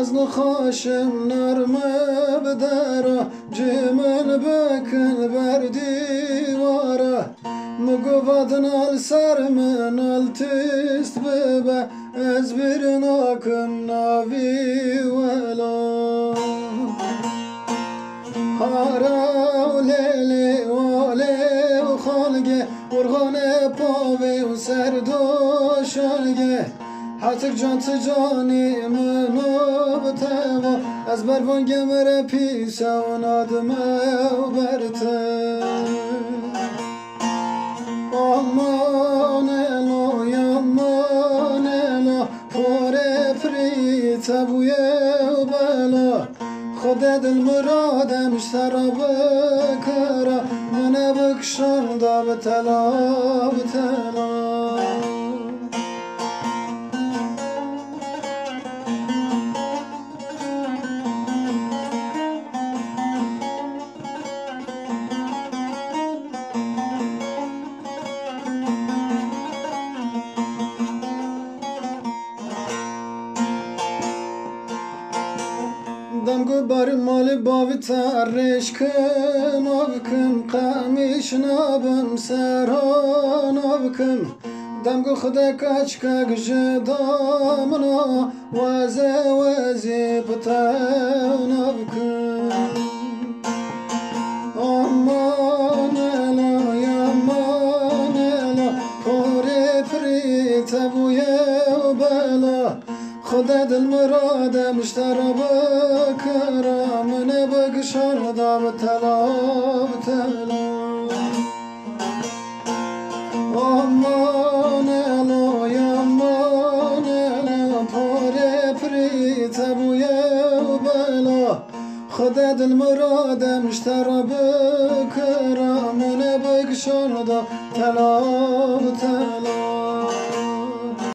Gazlı xoşum narmı bedara Cimel bekil ber divara Muguvadın al sermin al tist bebe Ez bir nakın navi vela Hara leli vale khalge Urgane pave serdoşalge Hatık cantı canimın obteva Ez bervan gemere pisa nadme berte Aman elo yaman elo Pore prita buye bela Khode dil muradem ştarabı kara Mene bıkşan da betela betela Damgu bar mali bavi tarreş kım avkım Qamiş nabım serhan avkım Damgu khuda kaç kagje damna Vaze vazi patan avkım Aman ela yaman ela Pore prita buye bela خدا دل مراده مشترى بكرامنه بقشان ضام تلا بتلا aman elo yaman elo pore prit abuye bela خدا دل مراده مشترى بكرامنه بقشان ضام تلا بتلا